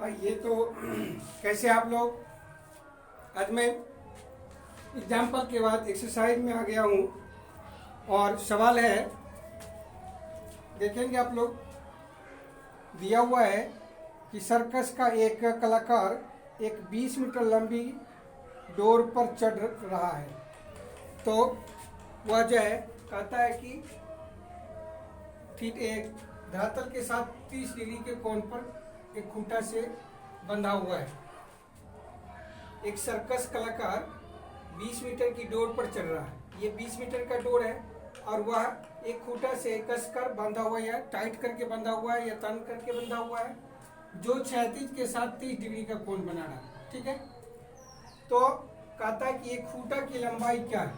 ये तो कैसे आप लोग। आज मैं एग्जाम्पल के बाद एक्सरसाइज में आ गया हूँ और सवाल है, देखेंगे आप लोग। दिया हुआ है कि सर्कस का एक कलाकार एक 20 मीटर लंबी डोर पर चढ़ रहा है। तो वह जो है कहता है कि ठीक एक धरातल के साथ 30 डिग्री के कोण पर एक खूंटा से बंधा हुआ है। एक सर्कस कलाकार 20 मीटर की डोर पर चढ़ रहा है। ये 20 मीटर का डोर है और वह एक खूंटा से कसकर बंधा हुआ है, टाइट करके बंधा हुआ है या तन करके बंधा हुआ है, जो क्षैतिज के साथ 30 डिग्री का कोण बना रहा है। ठीक है, तो कहता है कि ये खूंटा की लंबाई क्या है।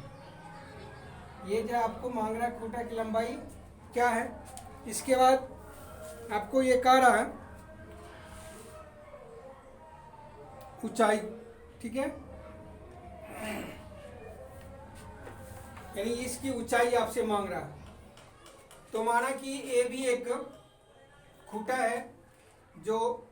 ये जो आपको मांग रहा है खूंटा की लंबाई क्या है। इसके बाद आपको ये कह रहा है ऊंचाई। ठीक है, यानी इसकी ऊंचाई आपसे मांग रहा है। तो माना कि ये भी एक खूंटा है जो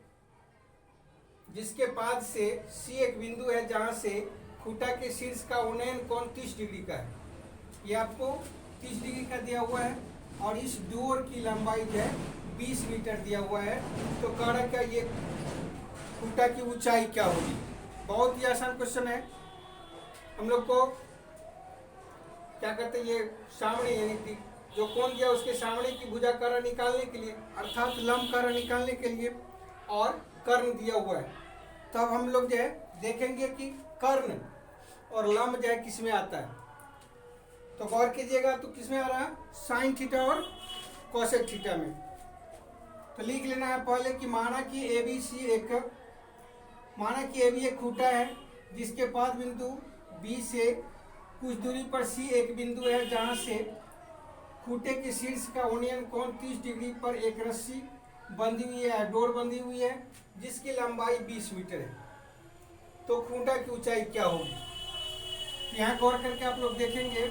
जिसके पाद से सी एक बिंदु है जहां से खूंटा के शीर्ष का उन्नयन कोण 30 डिग्री का है। ये आपको 30 डिग्री का दिया हुआ है और इस डोर की लंबाई जो है 20 मीटर दिया हुआ है। तो कह रहा क्या ये खूंटा की ऊंचाई क्या होगी। बहुत ही आसान क्वेश्चन है। हम लोग को क्या करते हैं, ये सामने यानी जो कोण दिया उसके सामने की भुजाकारा निकालने के लिए अर्थात लंबकारा निकालने के लिए और कर्ण दिया हुआ है। तब हम लोग जो है देखेंगे कि कर्ण और लंब जो है किस में आता है। तो गौर कीजिएगा, तो किस में आ रहा है, साइन थीटा और कोसेक थीटा में। तो लिख लेना है पहले कि माना कि ए बी एक खूंटा है जिसके पाद बिंदु बी से कुछ दूरी पर सी एक बिंदु है जहां से खूंटे के शीर्ष का उन्नयन कोण 30 डिग्री पर एक रस्सी बंधी हुई है, डोर बंधी हुई है जिसकी लंबाई 20 मीटर है। तो खूंटा की ऊंचाई क्या होगी। यहाँ गौर करके आप लोग देखेंगे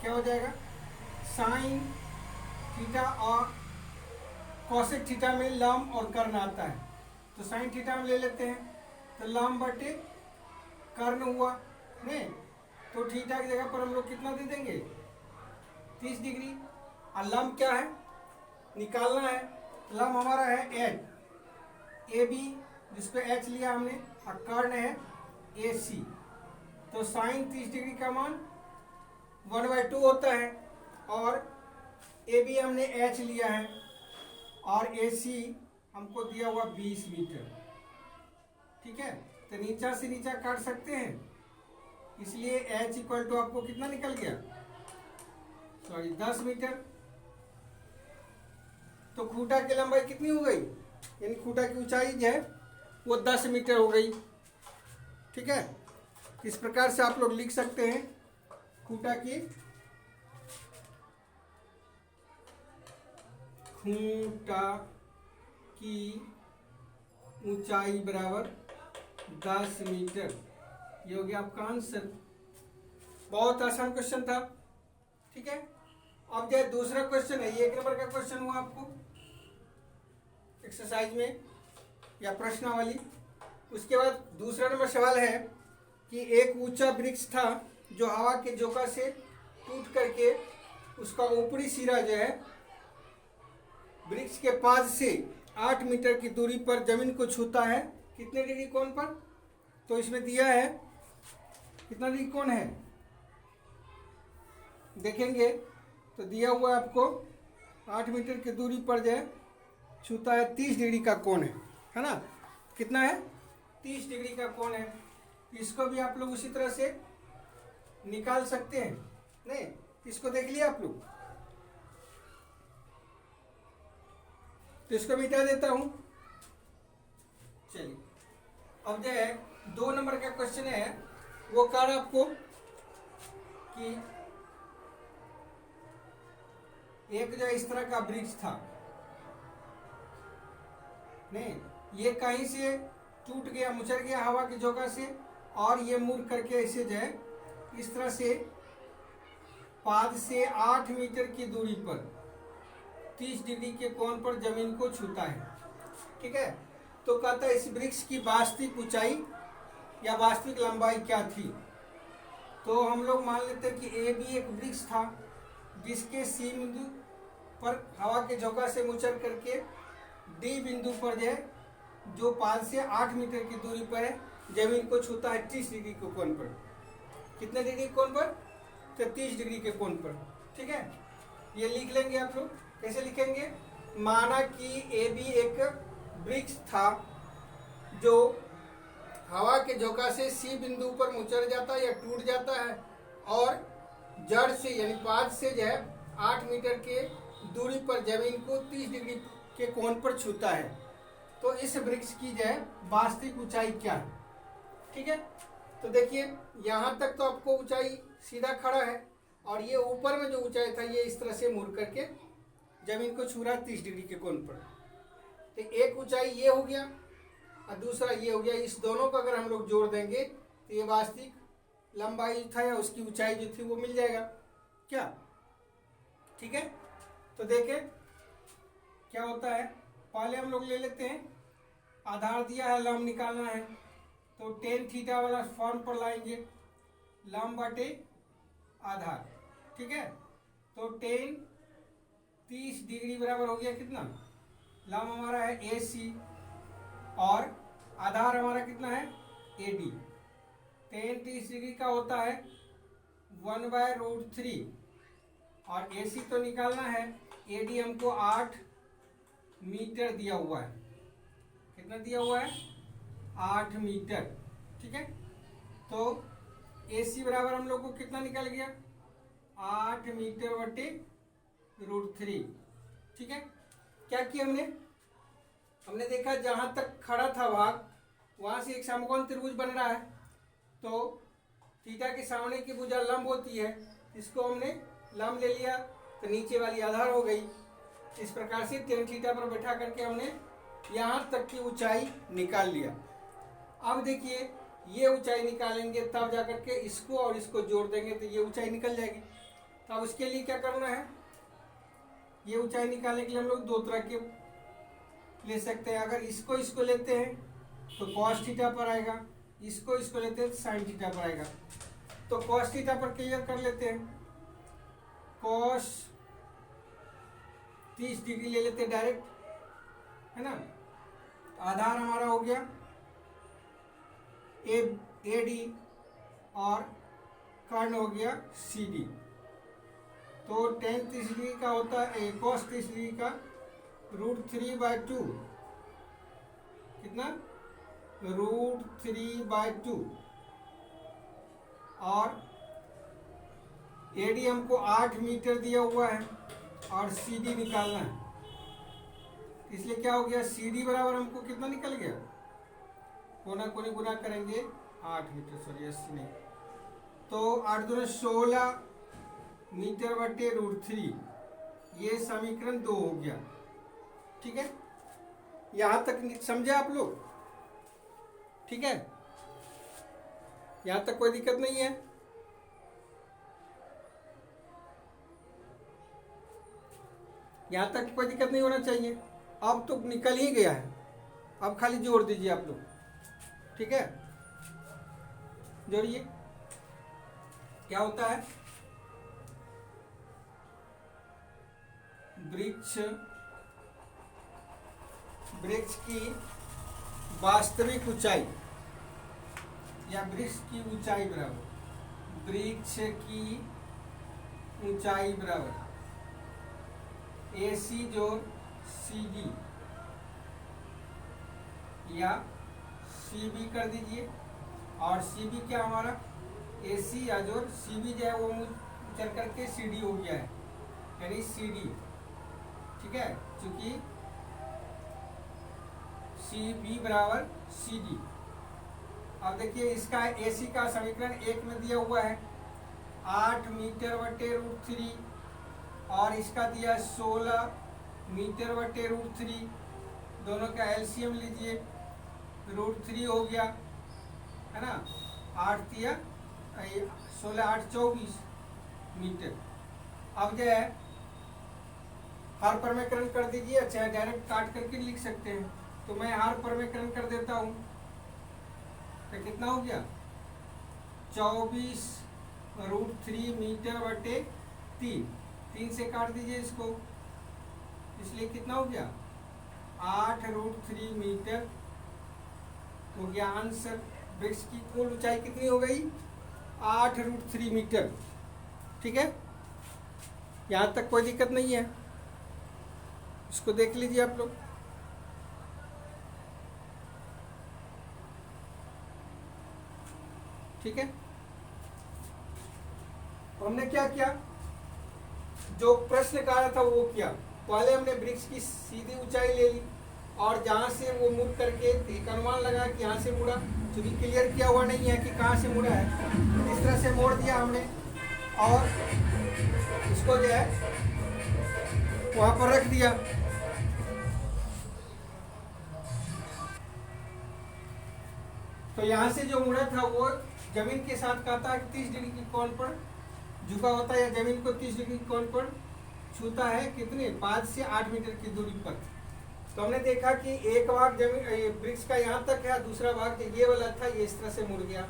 क्या हो जाएगा। साइन थीटा और कोसेक थीटा में लंब और कर्ण आता है। तो साइन थीटा में ले लेते हैं, तो लंब बटे कर्ण हुआ नहीं। तो थीटा की जगह पर हम लोग कितना दे देंगे, 30 डिग्री। और लंब क्या है निकालना है। लंब हमारा है एच, ए बी जिसपे एच लिया हमने, और कर्ण है ए सी। तो साइन 30 डिग्री का मान 1/2 होता है और ए बी हमने एच लिया है और ए सी हमको दिया हुआ 20 मीटर। ठीक है, तो नीचा से नीचा काट सकते हैं, इसलिए एच इक्वल टू आपको कितना निकल गया, 10 मीटर। तो खूंटा की लंबाई कितनी हो गई, यानी खूंटा की ऊंचाई जो है वो 10 मीटर हो गई। ठीक है, इस प्रकार से आप लोग लिख सकते हैं खूंटा की ऊंचाई बराबर 10 मीटर। ये हो गया आपका आंसर। बहुत आसान क्वेश्चन था। ठीक है, अब जो दूसरा क्वेश्चन है, ये 1 नंबर का क्वेश्चन हुआ आपको एक्सरसाइज में या प्रश्नावली। उसके बाद दूसरा नंबर सवाल है कि एक ऊंचा वृक्ष था जो हवा के झोंका से टूट करके उसका ऊपरी सिरा जो है वृक्ष के पाद से 8 मीटर की दूरी पर जमीन को छूता है। कितने डिग्री कोण पर। तो इसमें दिया है कितना डिग्री कोण है, देखेंगे तो दिया हुआ है आपको 8 मीटर की दूरी पर जो है छूता है, 30 डिग्री का कोण है ना। कितना है, 30 डिग्री का कोण है। इसको भी आप लोग उसी तरह से निकाल सकते हैं। नहीं, इसको देख लिया आप लोग, तो इसको मिटा देता हूं। चलिए, अब जो है 2 नंबर का क्वेश्चन है, वो कह रहा आपको कि एक जो इस तरह का वृक्ष था, नहीं ये कहीं से टूट गया, मुचर गया हवा के झोंका से, और ये मुड़ करके ऐसे जो है इस तरह से पाद से 8 मीटर की दूरी पर 30 डिग्री के कोण पर जमीन को छूता है। ठीक है, तो कहता है इस वृक्ष की वास्तविक ऊंचाई या वास्तविक लंबाई क्या थी। तो हम लोग मान लेते हैं कि ए बी एक वृक्ष था जिसके सी बिंदु पर हवा के झोंका से मुचर करके डी बिंदु पर जो है जो 5 से 8 मीटर की दूरी पर है जमीन को छूता है 30 डिग्री के कोण पर। कितने डिग्री कोण पर? तो 30 डिग्री के कोण पर। ठीक है, ये लिख लेंगे आप लोग। कैसे लिखेंगे? माना कि ए बी एक वृक्ष था जो हवा के झोंका से सी बिंदु पर मुचर जाता है या टूट जाता है और जड़ से यानी 5 से जो है 8 मीटर के दूरी पर जमीन को 30 डिग्री के कोण पर छूता है। तो इस वृक्ष की जो है वास्तविक ऊंचाई क्या है। ठीक है, तो देखिए यहाँ तक तो आपको ऊंचाई सीधा खड़ा है और ये ऊपर में जो ऊंचाई था ये इस तरह से मुड़ करके जमीन को छू रहा है 30 डिग्री के कोण पर। तो एक ऊंचाई ये हो गया और दूसरा ये हो गया। इस दोनों को अगर हम लोग जोड़ देंगे तो ये वास्तविक लंबाई था या उसकी ऊंचाई जो थी वो मिल जाएगा क्या। ठीक है, तो देखें क्या होता है। पहले हम लोग ले लेते हैं, आधार दिया है, लंब निकालना है तो टेन थीटा वाला फॉर्म पर लाएंगे, लंब बटे आधार। ठीक है, तो टेन 30 डिग्री बराबर हो गया कितना? लंब हमारा है ए सी और आधार हमारा कितना है? A D. टेन 30 डिग्री का होता है 1/√3 और ए सी तो निकालना है। ए डी हमको 8 मीटर दिया हुआ है। कितना दिया हुआ है? 8 मीटर। ठीक है, तो ए सी बराबर हम लोग को कितना निकल गया? 8 मीटर बटे √3। ठीक है, क्या किया हमने देखा जहां तक खड़ा था भाग वहां से एक समकोण त्रिभुज बन रहा है तो थीटा के सामने की भुजा लंब होती है, इसको हमने लंब ले लिया तो नीचे वाली आधार हो गई। इस प्रकार से टेन थीटा पर बैठा करके हमने यहाँ तक की ऊंचाई निकाल लिया। अब देखिए ये ऊंचाई निकालेंगे तब जाकर के इसको और इसको जोड़ देंगे तो ये ऊंचाई निकल जाएगी। तो अब उसके लिए क्या करना है? ये ऊंचाई निकालने के लिए हम लोग दो तरह के ले सकते हैं। अगर इसको लेते हैं तो cos थीटा पर आएगा, इसको लेते हैं तो sin थीटा पर आएगा। तो cos थीटा पर क्लियर कर लेते हैं। cos 30 डिग्री ले लेते हैं डायरेक्ट, है ना। आधार हमारा हो गया ए डी और कर्ण हो गया सी डी। तो tan 30 डिग्री का होता है cos 30 डिग्री का √3/2। कितना? √3/2 और एडी हमको 8 मीटर दिया हुआ है और सी डी निकालना है। इसलिए क्या हो गया? सी डी बराबर हमको कितना निकल गया? कोना कोनी गुना करेंगे 8 मीटर, सॉरी 80 नहीं, तो 8 दूनी 16 मीटर बटे √3। ये समीकरण 2 हो गया। ठीक है, यहां तक समझे आप लोग? ठीक है, यहां तक कोई दिक्कत नहीं है। यहां तक कोई दिक्कत नहीं होना चाहिए। अब तो निकल ही गया है, अब खाली जोड़ दीजिए आप लोग। ठीक है, जोड़िए। क्या होता है? वृक्ष की वास्तविक ऊंचाई या वृक्ष की ऊंचाई बराबर वृक्ष की ऊंचाई बराबर ए सी जोड़ सी डी या सी बी कर दीजिए। और सी बी क्या हमारा? ए सी या जोड़ सी बी जो है वो चल करके सी डी हो गया है, यानी सी डी। ठीक है, चूंकि सी बी बराबर सी डी। अब देखिए इसका ए सी का समीकरण 1 में दिया हुआ है 8 मीटर बटे √3 और इसका दिया 16 मीटर बटे √3। दोनों का एलसीएम लीजिए, √3 हो गया, है ना। 8 दिया 16 8 24 मीटर। अब जो है हर परमेकरण कर दीजिए, चाहे डायरेक्ट काट करके लिख सकते हैं। तो मैं आर परमीकरण कर देता हूँ, तो कितना हो गया 24√3 मीटर बटे 3 से काट दीजिए इसको, इसलिए कितना हो गया 8√3 मीटर हो गया आंसर। वृक्ष की कुल ऊंचाई कितनी हो गई 8√3 मीटर। ठीक है, यहाँ तक कोई दिक्कत नहीं है, इसको देख लीजिए आप लोग। ठीक है, हमने क्या किया, जो प्रश्न कहा था वो किया। पहले हमने वृक्ष की सीधी ऊंचाई ले ली और जहां से वो मुड़ करके एक अनुमान लगा कि यहाँ से मुड़ा, क्योंकि क्लियर किया हुआ नहीं है कि कहाँ से मुड़ा है, इस तरह से मोड़ दिया हमने और इसको जो है वहां पर रख दिया। तो यहाँ से जो मुड़ा था वो जमीन के साथ कहता है कि 30 डिग्री के कोण पर झुका होता है, या जमीन को 30 डिग्री के कोण पर छूता है, कितने 5 से 8 मीटर की दूरी पर। तो हमने देखा कि एक भाग जमीन वृक्ष का यहाँ तक है, दूसरा भाग ये वाला था ये इस तरह से मुड़ गया।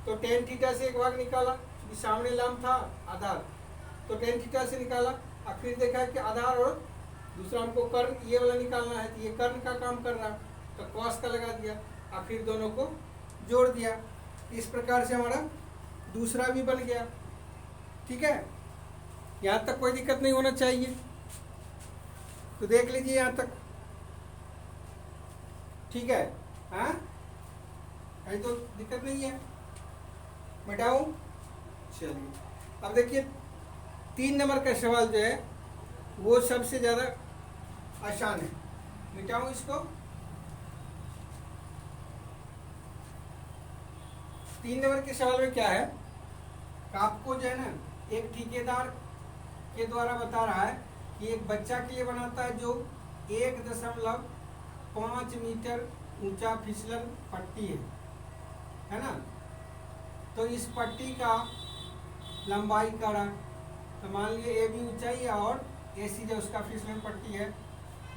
तो tan थीटा से एक भाग निकाला, सामने लंब था आधार, तो tan थीटा से निकाला। और फिर देखा कि आधार और दूसरा हमको कर्ण ये वाला निकालना है, तो ये कर्ण का काम कर रहा, तो cos का लगा दिया और फिर दोनों को जोड़ दिया। इस प्रकार से हमारा दूसरा भी बन गया। ठीक है, यहाँ तक कोई दिक्कत नहीं होना चाहिए, तो देख लीजिए यहाँ तक। ठीक है, हाँ कहीं तो दिक्कत नहीं है, मिटाऊं? चलिए अब देखिए 3 नंबर का सवाल जो है वो सबसे ज्यादा आसान है। मिटाऊं इसको? 3 नंबर के सवाल में क्या है, आपको जो है ना एक ठेकेदार के द्वारा बता रहा है कि एक बच्चा के लिए बनाता है जो 1.5 मीटर ऊंचा फिसलन पट्टी है ना। तो इस पट्टी का लंबाई करा, तो मान लीजिए ए बी ऊंचाई है और ए सी जो उसका फिसलन पट्टी है,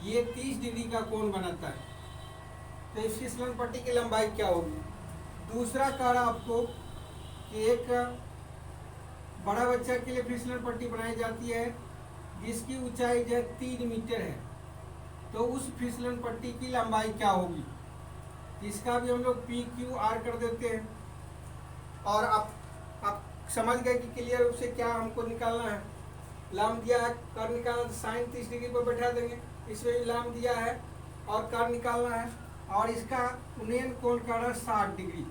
ये 30 डिग्री का कोण बनाता है। तो इस फिसलन पट्टी की लंबाई क्या होगी। दूसरा करा आपको कि एक बड़ा बच्चा के लिए फिसलन पट्टी बनाई जाती है जिसकी ऊंचाई जो है 3 मीटर है, तो उस फिसलन पट्टी की लंबाई क्या होगी। इसका भी हम लोग PQR कर देते हैं। और आप समझ गए कि क्लियर रूप से क्या हमको निकालना है। लंब दिया है, कर निकालना तो साइन 30 डिग्री पर बैठा देंगे, इसमें भी लंब दिया है और कर निकालना है, और इसका उन्नयन कोण कर रहा है 60 डिग्री,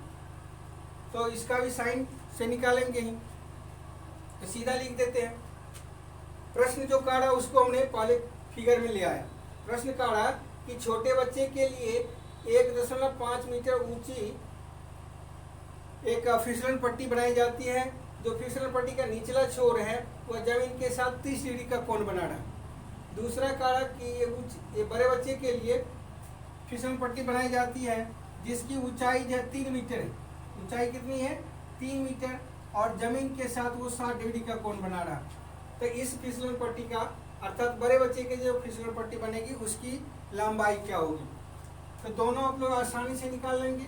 तो इसका भी साइन से निकालेंगे ही, तो सीधा लिख देते हैं। प्रश्न जो कह रहा है उसको हमने पहले फिगर में ले आया। प्रश्न कह रहा है कि छोटे बच्चे के लिए 1.5 मीटर ऊंची एक फिसलन पट्टी बनाई जाती है, जो फिसलन पट्टी का निचला छोर है वह जमीन के साथ 30 डिग्री का कोण बना रहा है। दूसरा कारण कि ये बड़े बच्चे के लिए फिसलन पट्टी बनाई जाती है जिसकी ऊंचाई जो है 3 मीटर है। ऊंचाई कितनी है 3 मीटर, और जमीन के साथ वो 60 डिग्री का कोण बना रहा है। तो इस फिसलन पट्टी का अर्थात बड़े बच्चे के जो फिसलन पट्टी बनेगी उसकी लंबाई क्या होगी। तो दोनों आप लोग आसानी से निकाल लेंगे।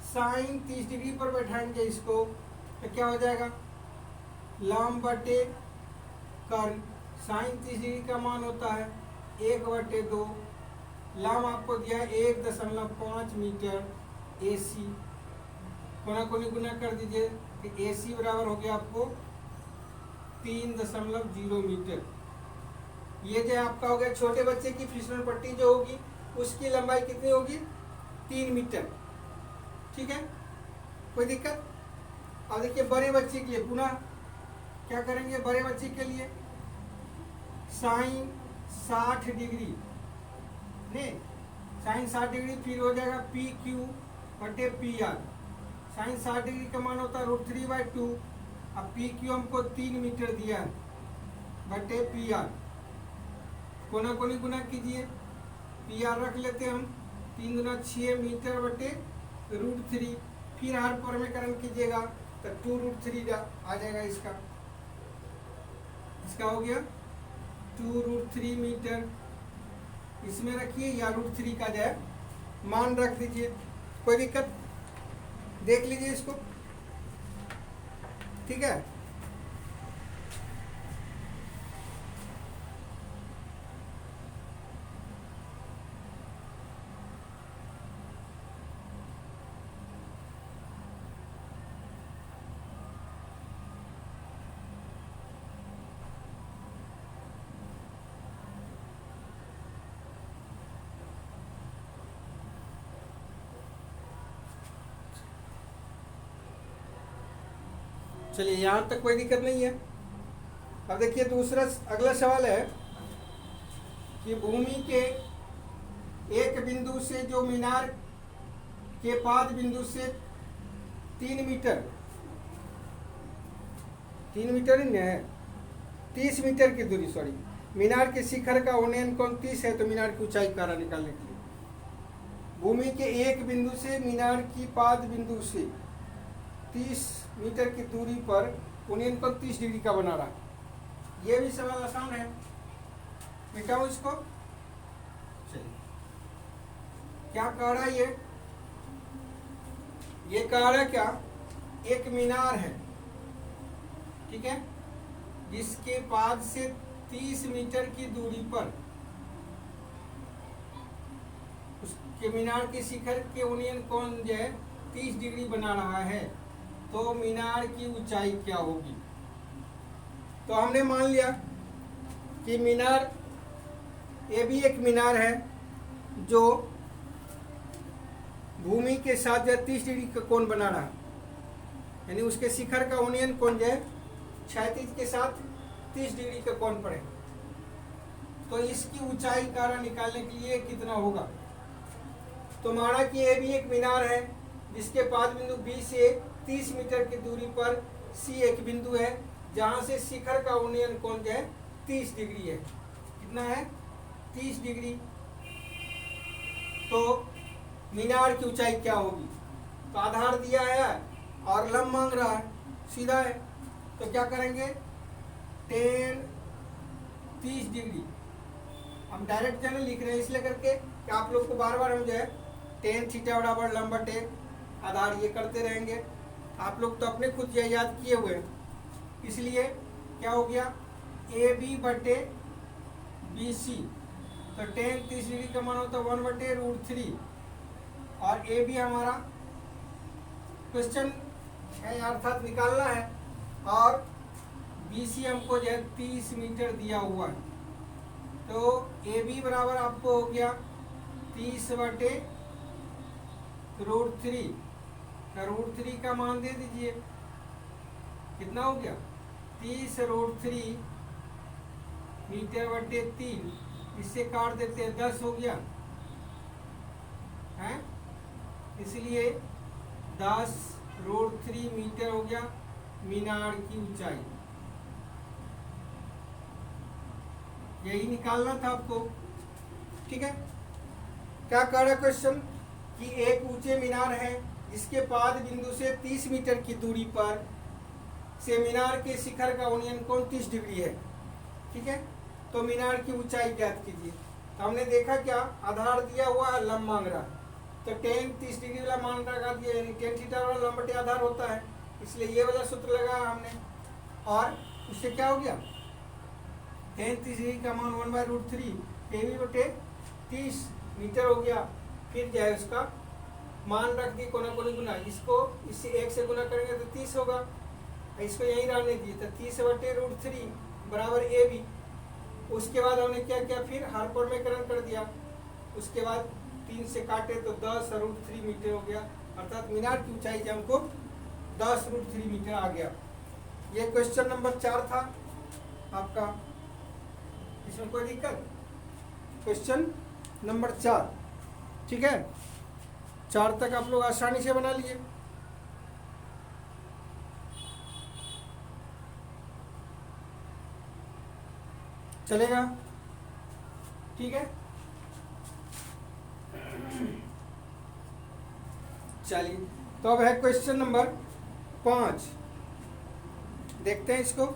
साइन 30 डिग्री पर बैठाएंगे इसको, तो क्या हो जाएगा लंब बटे कर्ण। साइन 30 डिग्री का मान होता है 1/2। लंब आपको दिया 1.5 मीटर AC, कोना कोनी गुना कर दीजिए, AC बराबर हो गया आपको 3.0 मीटर। ये जो आपका हो गया छोटे बच्चे की फिसलन पट्टी जो होगी उसकी लंबाई कितनी होगी 3 मीटर। ठीक है, कोई दिक्कत। अब देखिए बड़े बच्चे के लिए पुनः क्या करेंगे। बड़े बच्चे के लिए साइन 60 डिग्री नहीं, साइन 60 डिग्री फिर हो जाएगा PQ बटे PR। साइन 60 डिग्री का मान होता है √3/2। अब PQ हमको 3 मीटर दिया है बटे PR, कोना कोनी गुना कीजिए, PR रख लेते हैं हम, 3 गुना 6 मीटर बटे √3। फिर हर परमीकरण कीजिएगा तो 2√3 आ जाएगा। इसका हो गया 2√3 मीटर। इसमें रखिए या √3 का जाए मान रख दीजिए, कोई दिक्कत, देख लीजिए इसको, ठीक है। चलिए यहाँ तक कोई दिक्कत नहीं है। अब देखिए दूसरा अगला सवाल है कि भूमि के एक बिंदु से जो मीनार के पाद बिंदु से 3 मीटर, 3 मीटर ही है, 30 मीटर की दूरी, सॉरी, मीनार के शिखर का उन्नयन कोण 30 है, तो मीनार की ऊंचाई कारा निकालने के लिए भूमि के एक बिंदु से मीनार की पाद बिंदु से 30 मीटर की दूरी पर उन्नयन कोण 30 डिग्री का बना रहा। ये भी सवाल आसान है, मिटाओ इसको। चलिए क्या कह रहा है ये कह रहा है क्या, एक मीनार है, ठीक है, जिसके पाद से 30 मीटर की दूरी पर उसके मीनार के शिखर के उन्नयन कोण जो है 30 डिग्री बना रहा है, तो मीनार की ऊंचाई क्या होगी। तो हमने मान लिया कि मीनार, ये भी एक मीनार है जो भूमि के साथ जो 30 डिग्री का कोण बना रहा है, यानी उसके शिखर का उन्नयन कोण जो है क्षैतिज के साथ 30 डिग्री का कोण पर है। तो इसकी ऊंचाई कारा निकालने के लिए कितना होगा। तो माना कि ये भी एक मीनार है जिसके पाद बिंदु बी से 30 मीटर की दूरी पर सी एक बिंदु है जहां से शिखर का उन्नयन कोण जो है 30 डिग्री है। कितना है, 30 डिग्री। तो मीनार की ऊंचाई क्या होगी। तो आधार दिया है और लंब मांग रहा है, सीधा है, तो क्या करेंगे, 30 डिग्री हम डायरेक्ट जो लिख रहे हैं इसलिए करके कि आप लोग को बार बार हम जो है tan थीटा बराबर लंब बटे आधार ये करते रहेंगे। आप लोग तो अपने खुद ये याद किए हुए हैं, इसलिए क्या हो गया, ए बी बटे बी सी। तो tan 30 डिग्री का मान होता है 1/√3 और ए बी हमारा क्वेश्चन है अर्थात निकालना है, और बी सी हमको जो है 30 मीटर दिया हुआ है। तो ए बी बराबर आपको हो गया 30/√3। √3 का मान दे दीजिए, कितना हो गया, 30√3 मीटर बटे 3, इससे काट देते हैं 10 हो गया है, इसलिए 10√3 मीटर हो गया मीनार की ऊंचाई। यही निकालना था आपको, ठीक है। क्या कह रहा क्वेश्चन कि एक ऊंचे मीनार है जिसके पाद बिंदु से 30 मीटर की दूरी पर से मीनार के शिखर का उन्नयन कोण 30 डिग्री है, ठीक है। तो मीनार की ऊंचाई ज्ञात कीजिए। तो हमने देखा क्या, आधार दिया हुआ है, लंब मांग रहा है, तो tan 30 डिग्री वाला मान लगा दिया, यानी tan थीटा वाला लंब बटे आधार होता है, इसलिए ये वाला सूत्र लगाया हमने, और उससे क्या हो गया, tan 30 डिग्री का मान 1/√3 AB बटे 30 मीटर हो गया। फिर जो है उसका मान रख दिए, कोना कोनी गुना, इसको इससे 1 से गुना करेंगे तो 30 होगा, इसको यही रहने दिए, तो 30/√3 बराबर AB। उसके बाद हमने क्या किया, फिर हरपरमेकरण कर दिया, उसके बाद 3 से काटे तो 10√3 मीटर हो गया, अर्थात मीनार की ऊंचाई जो हमको 10√3 मीटर आ गया। ये क्वेश्चन नंबर 4 था आपका, इसमें कोई दिक्कत। क्वेश्चन नंबर 4, ठीक है, 4 तक आप लोग आसानी से बना लिए। चलेगा, ठीक है। चलिए, तो अब है क्वेश्चन नंबर 5, देखते हैं इसको।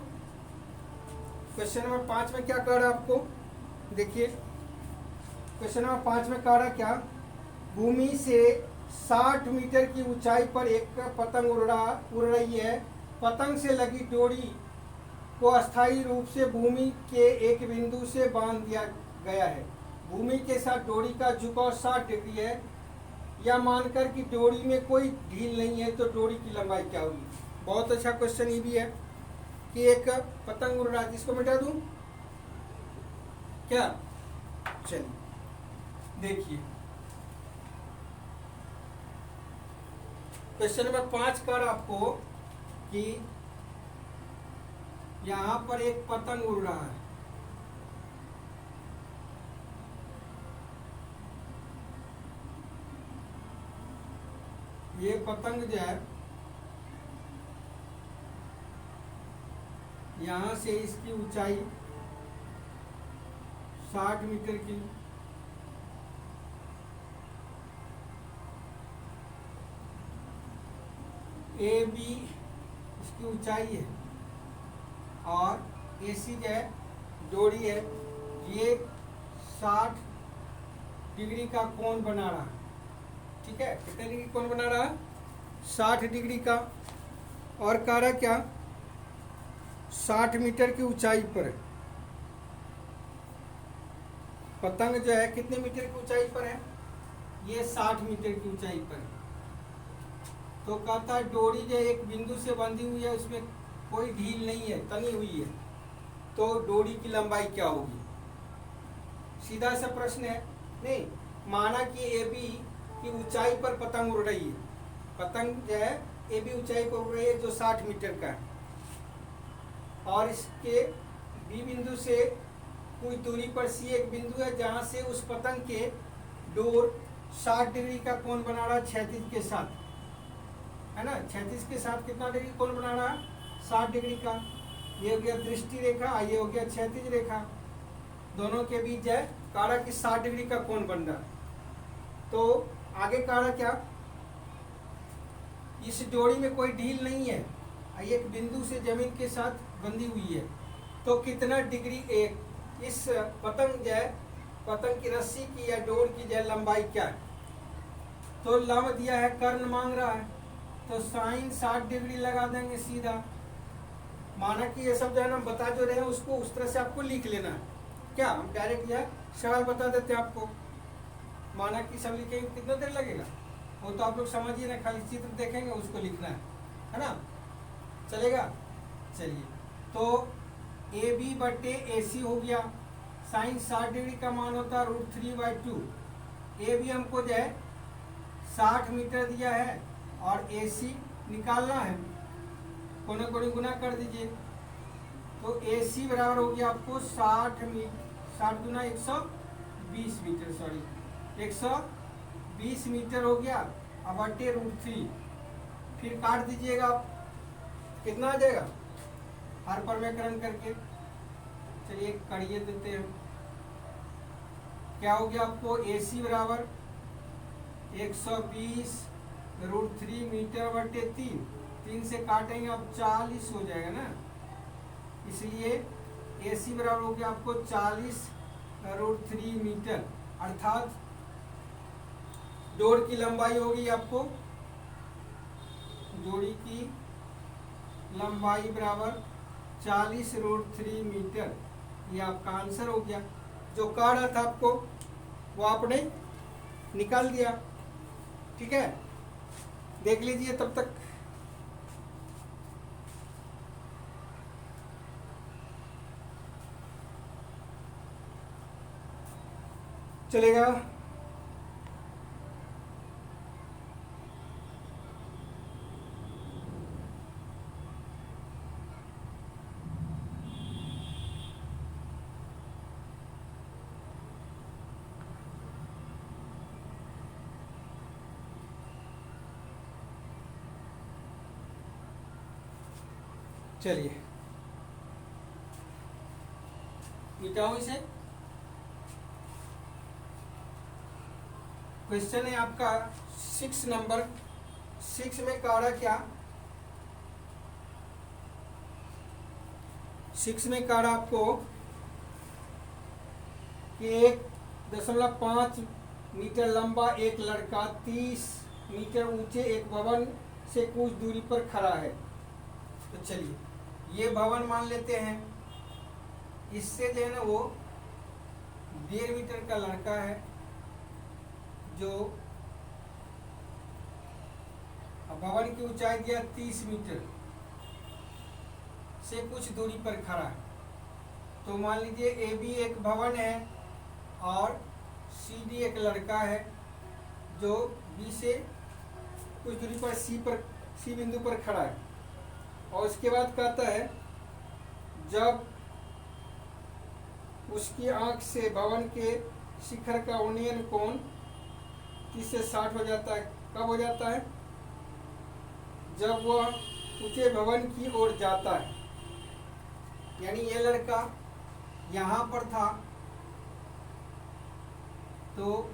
क्वेश्चन नंबर 5 में क्या कह रहा है आपको, देखिए क्वेश्चन नंबर 5 में कह रहा है क्या भूमि से 60 मीटर की ऊंचाई पर एक पतंग उड़ रही है। पतंग से लगी डोरी को अस्थायी रूप से भूमि के एक बिंदु से बांध दिया गया है। भूमि के साथ डोरी का झुकाव 60 डिग्री है। या मानकर कि डोरी में कोई ढील नहीं है तो डोरी की लंबाई क्या होगी। बहुत अच्छा क्वेश्चन ये भी है कि एक पतंग उड़ रहा है, जिसको मिटा दूं क्या। चलिए देखिए क्वेश्चन नंबर 5 कर आपको कि यहां पर एक पतंग उड़ रहा है। ये पतंग जो है यहां से इसकी ऊंचाई 60 मीटर की, ए बी इसकी ऊंचाई है और ए सी जो है डोरी है। ये 60 डिग्री का कोण बना रहा है। ठीक है, कितने डिग्री कोण बना रहा है? 60 डिग्री का। और कह रहा क्या 60 मीटर की ऊंचाई पर पतंग जो है कितने मीटर की ऊंचाई पर है? ये 60 मीटर की ऊंचाई पर है। तो कहता है डोरी जो एक बिंदु से बंधी हुई है, उसमें कोई ढील नहीं है, तनी हुई है, तो डोरी की लंबाई क्या होगी? सीधा सा प्रश्न है। नहीं, माना कि ए बी की ऊंचाई पर पतंग उड़ रही है। पतंग जो है ए बी ऊंचाई पर उड़ रही है जो 60 मीटर का है, और इसके बी बिंदु से कुछ दूरी पर सी एक बिंदु है जहां से उस पतंग के डोर 60 डिग्री का कोण बना रहा है क्षैतिज के साथ, है ना। क्षैतिज के साथ कितना डिग्री कोण बना रहा है? 60 डिग्री का। ये हो गया दृष्टि रेखा, ये हो गया क्षैतिज रेखा, दोनों के बीच है काड़ा की 60 डिग्री का कोण बन रहा है। तो आगे काड़ा क्या, इस डोरी में कोई ढील नहीं है, एक बिंदु से जमीन के साथ बंधी हुई है, तो कितना डिग्री एक इस पतंग जो है, पतंग की रस्सी की या डोर की जो है लंबाई क्या है? तो लंब दिया है, कर्ण मांग रहा है, तो साइन 60 डिग्री लगा देंगे सीधा। माना कि ये सब जो है ना बता जो रहे हैं उसको उस तरह से आपको लिख लेना है। क्या हम डायरेक्ट यह सवाल बता देते हैं आपको। माना कि सब लिखेंगे कितना देर लगेगा वो तो आप लोग समझिए ना, खाली चित्र देखेंगे उसको लिखना है ना। चलेगा। चलिए, तो ए बी बटे ए सी हो गया। साइन 60 डिग्री का मान होता है √3/2। ए बी हमको जो है 60 मीटर दिया है और ए सी निकालना है, कोने कोने गुना कर दीजिए। तो ए सी बराबर हो गया आपको 60 गुना 120 मीटर, सॉरी 120 मीटर हो गया। अब बटे √3, फिर काट दीजिएगा आप, कितना आ जाएगा हर परमेकरण करके। चलिए करिए देते हैं। क्या हो गया आपको? ए सी बराबर 120 √3 मीटर बटे 3 से काटेंगे अब 40 हो जाएगा ना, इसलिए ए सी बराबर हो गया आपको 40 √3 मीटर, अर्थात डोर की लंबाई होगी आपको, डोरी की लंबाई बराबर 40 √3 मीटर। ये आपका आंसर हो गया। जो कह रहा था आपको वो आपने निकाल दिया। ठीक है, देख लीजिए तब तक। चलेगा। चलिए मिटाओ इसे। क्वेश्चन है आपका 6 नंबर 6 में कह रहा क्या, 6 में कह रहा आपको कि 1.5 मीटर लंबा एक लड़का 30 मीटर ऊंचे एक भवन से कुछ दूरी पर खड़ा है। तो चलिए ये भवन मान लेते हैं, इससे जो है ना वो 1.5 मीटर का लड़का है जो भवन की ऊंचाई दिया 30 मीटर से कुछ दूरी पर खड़ा है। तो मान लीजिए ए बी एक भवन है और सी डी एक लड़का है जो बी से कुछ दूरी पर सी बिंदु पर खड़ा है। और उसके बाद कहता है जब उसकी आंख से भवन के शिखर का उन्नयन कोण 30 से 60 हो जाता है। कब हो जाता है? जब वह ऊंचे भवन की ओर जाता है। यानी ये लड़का यहाँ पर था तो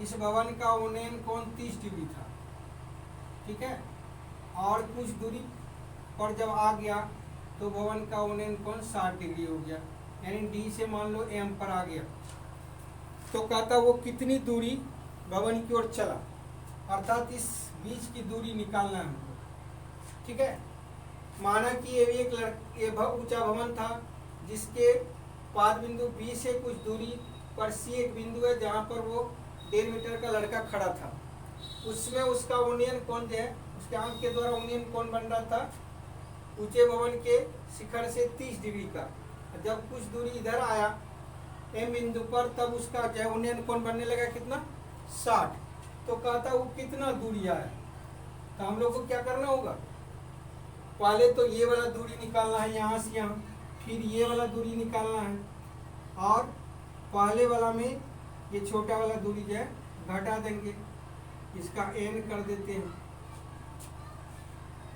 इस भवन का उन्नयन कोण 30 डिग्री था, ठीक है। और कुछ दूरी पर जब आ गया तो भवन का उन्नयन कोण 60 डिग्री हो गया, यानी डी से मान लो एम पर आ गया। तो कहता वो कितनी दूरी भवन की ओर चला, अर्थात इस बीच की दूरी निकालना है हमको, ठीक है। माना कि ये भी एक ऊंचा भवन था जिसके पाद बिंदु बी से कुछ दूरी पर सी एक बिंदु है जहाँ पर वो 1.5 मीटर का लड़का खड़ा था। उसमें उसका उन्नयन कोण जो है, उसके आंख के द्वारा उन्नयन कोण बन रहा था ऊंचे भवन के शिखर से 30 डिग्री का। जब कुछ दूरी इधर आया एम बिंदु पर, तब उसका जो है उन्नयन कोण बनने लगा कितना? 60। तो कहता वो कितना दूरी आया, तो हम लोग को क्या करना होगा? पहले तो ये वाला दूरी निकालना है यहाँ से यहाँ, फिर ये वाला दूरी निकालना है, और पहले वाला में ये छोटा वाला दूरी जो है घटा देंगे, इसका n कर देते हैं।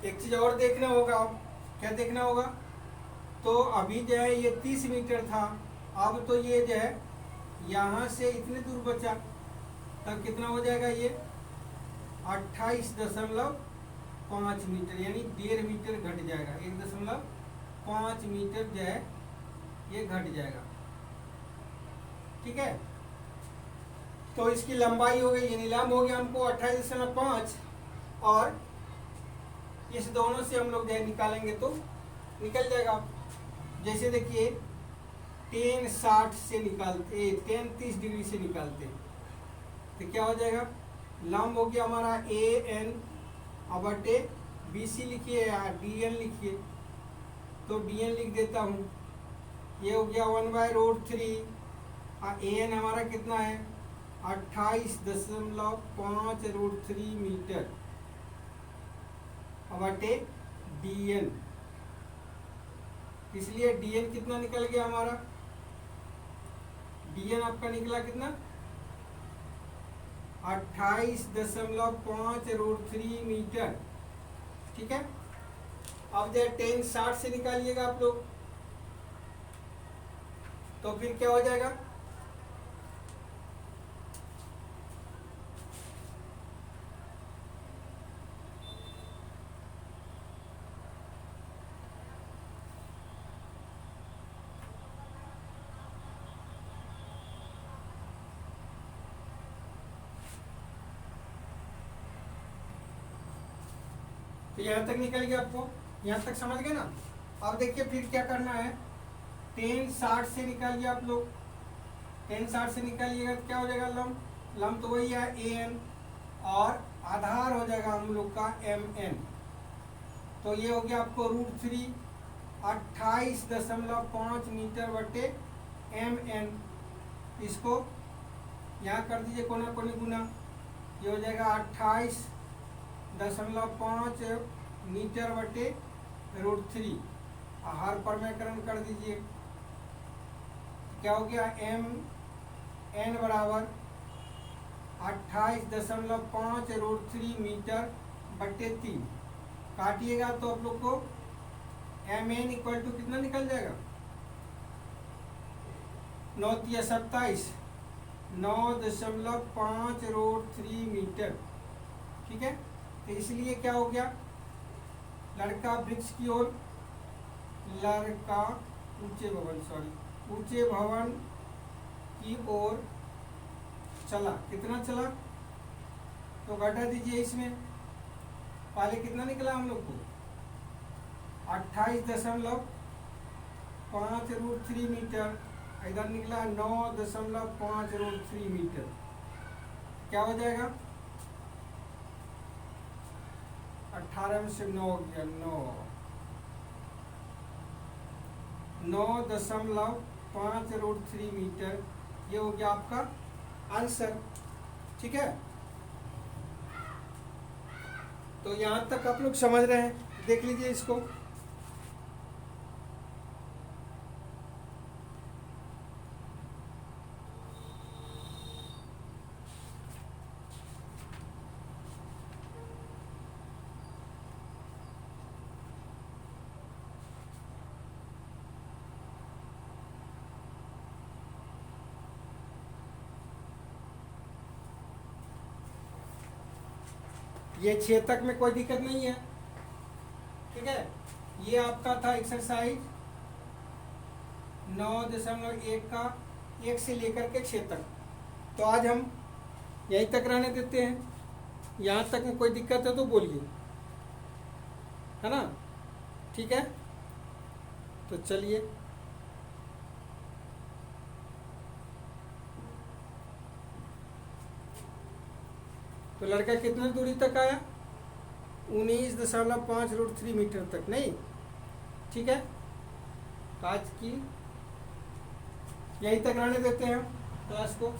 एक चीज और देखना होगा, अब क्या देखना होगा? तो अभी जो है ये 30 मीटर था, अब तो ये जो है यहाँ से इतने दूर बचा, तब कितना हो जाएगा? ये 28.5 मीटर, यानी 1.5 मीटर घट जाएगा। 1.5 मीटर जो है ये घट जाएगा, ठीक है। तो इसकी लंबाई हो गई, यानी लंब हो गया हमको 28.5, और इस दोनों से हम लोग जो है निकालेंगे तो निकल जाएगा। जैसे देखिए 10 60 से निकालते, 10 30 डिग्री से निकालते तो क्या हो जाएगा? लंब हो गया हमारा ए एन बटे बी सी लिखिए या डी एन लिखिए, तो डी एन लिख देता हूँ। ये हो गया 1/√3, ए एन हमारा कितना है? 28.5√3 मीटर बटे डी एन। इसलिए डी एन कितना निकल गया हमारा? डी एन आपका निकला कितना? 28.5√3 मीटर, ठीक है। अब जो 10 60 से निकालिएगा आप लोग, तो फिर क्या हो जाएगा? तो यहाँ तक निकल गया, आपको यहाँ तक समझ गए ना। अब देखिए फिर क्या करना है, 10 60 से निकालिए आप लोग। 10 60 से निकालिएगा तो क्या हो जाएगा? लंब तो वही है ए एन, और आधार हो जाएगा हम लोग का एम एन। तो ये हो गया आपको √3, 28.5 मीटर बटे एम एन। इसको यहाँ कर दीजिए कोना कोनी गुना, ये हो जाएगा 28.5 मीटर बटे √3, हर परमेकरण कर दीजिए। क्या हो गया? एम एन बराबर 28.5√3 मीटर बटे 3। काटिएगा तो आप लोग को एम एन इक्वल टू कितना निकल जाएगा? 9 × 27, 9.5√3 मीटर, ठीक है। तो इसलिए क्या हो गया? लड़का वृक्ष की ओर, लड़का ऊंचे भवन, ऊंचे भवन की ओर चला। कितना चला? तो घटा दीजिए इसमें, पहले कितना निकला हम लोग को 28.5√3 मीटर, इधर निकला 9.5√3 मीटर। क्या हो जाएगा? 18 में से 9 गया, 9.5√3 मीटर। ये हो गया आपका आंसर। ठीक है, तो यहां तक आप लोग समझ रहे हैं, देख लीजिए इसको। ये 6 तक में कोई दिक्कत नहीं है। ठीक है, ये आपका था एक्सरसाइज 9.1 का 1 से लेकर के 6 तक। तो आज हम यहीं तक रहने देते हैं। यहाँ तक में कोई दिक्कत है तो बोलिए, है ना? ठीक है, तो चलिए। तो लड़का कितने दूरी तक आया? 19.5√3 मीटर तक, नहीं? ठीक है, तो आज की यहीं तक रहने देते हैं क्लास को।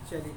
चलिए।